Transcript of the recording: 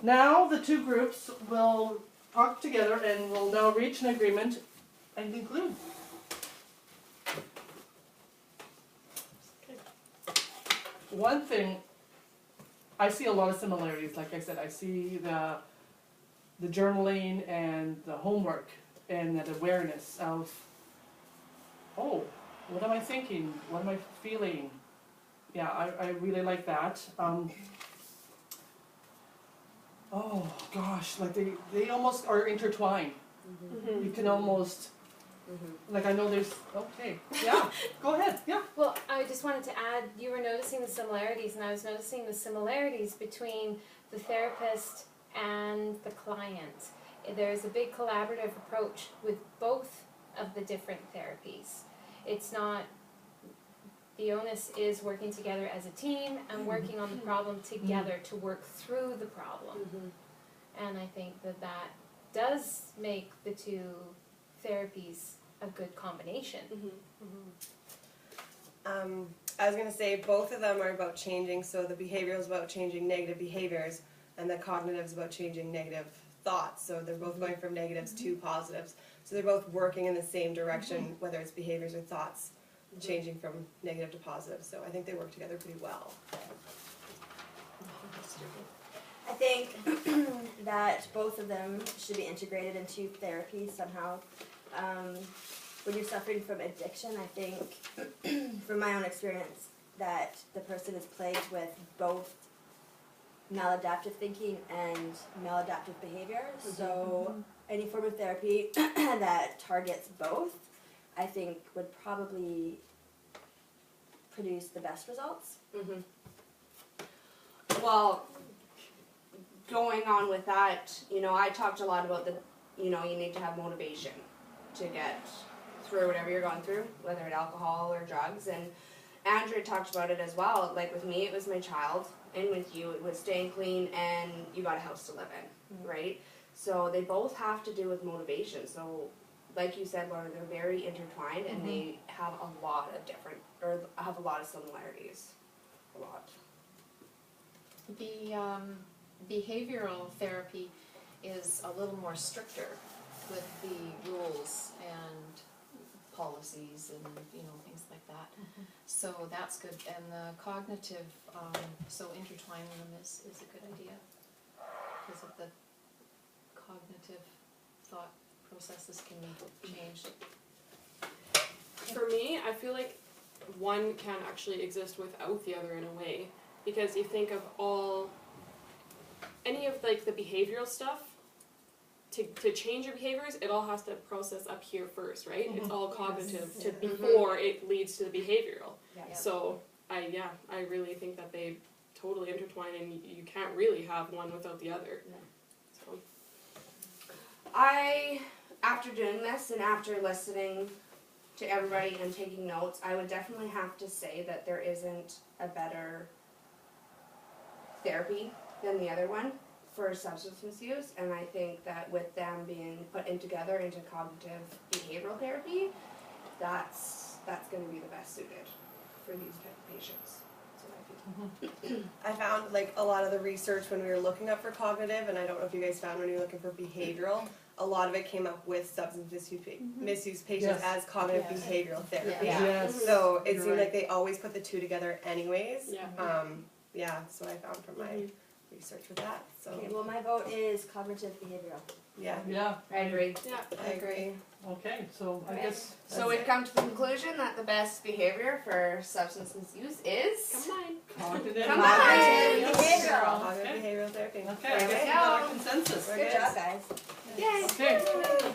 Now the two groups will talk together and will now reach an agreement and conclude. One thing, I see a lot of similarities. Like I said, I see the journaling and the homework and that awareness of, oh, what am I thinking? What am I feeling? Yeah, I really like that. Oh gosh, like they almost are intertwined. Mm-hmm. You can almost, like I know there's, okay, yeah, go ahead, yeah. Well, I just wanted to add, you were noticing the similarities, and I was noticing the similarities between the therapist and the client. There's a big collaborative approach with both of the different therapies. It's not, the onus is working together as a team and working on the problem together to work through the problem. And I think that that does make the two therapies a good combination. I was going to say both of them are about changing, so the behavioral is about changing negative behaviors, and the cognitive is about changing negative thoughts. So they're both going from negatives to positives. So they're both working in the same direction, whether it's behaviors or thoughts, changing from negative to positive. So I think they work together pretty well. I think that both of them should be integrated into therapy somehow. When you're suffering from addiction, I think, from my own experience, that the person is plagued with both maladaptive thinking and maladaptive behavior. So any form of therapy that targets both, I think, would probably produce the best results. Well, going on with that, you know, I talked a lot about you need to have motivation to get through whatever you're going through, whether it's alcohol or drugs. And Andrea talked about it as well. Like with me, it was my child, and with you, it was staying clean and you got a house to live in, right? So they both have to do with motivation. So like you said, Laura, they're very intertwined, and they have a lot of different, or have a lot of similarities. A lot. The behavioral therapy is a little more stricter with the rules and policies and things like that. So that's good. And the cognitive, so intertwining them is a good idea because of the cognitive thought processes can be changed. For me, I feel like one can actually exist without the other in a way, because you think of any of like the behavioral stuff, to change your behaviors, it all has to process up here first, right? It's all cognitive before it leads to the behavioral. So I really think that they totally intertwine, and you can't really have one without the other. So After doing this and after listening to everybody and taking notes, I would definitely have to say that there isn't a better therapy than the other one for substance misuse, and I think that with them being put in together into cognitive behavioral therapy, that's going to be the best suited for these type of patients. I found like a lot of the research when we were looking up for cognitive, and I don't know if you guys found when you were looking for behavioral, a lot of it came up with substance misuse patients as cognitive behavioral therapy. So it seemed like they always put the two together anyways. So I found from my research with that. So Okay, well, my vote is cognitive behavioral. Yeah, I agree. I agree. okay, so I guess. So we've come to the conclusion that the best behavior for substance misuse is Cognitive Cognitive behavioral. Cognitive behavioral therapy. Okay, I guess we There we got our go. consensus. Good job, guys. Yay! Okay.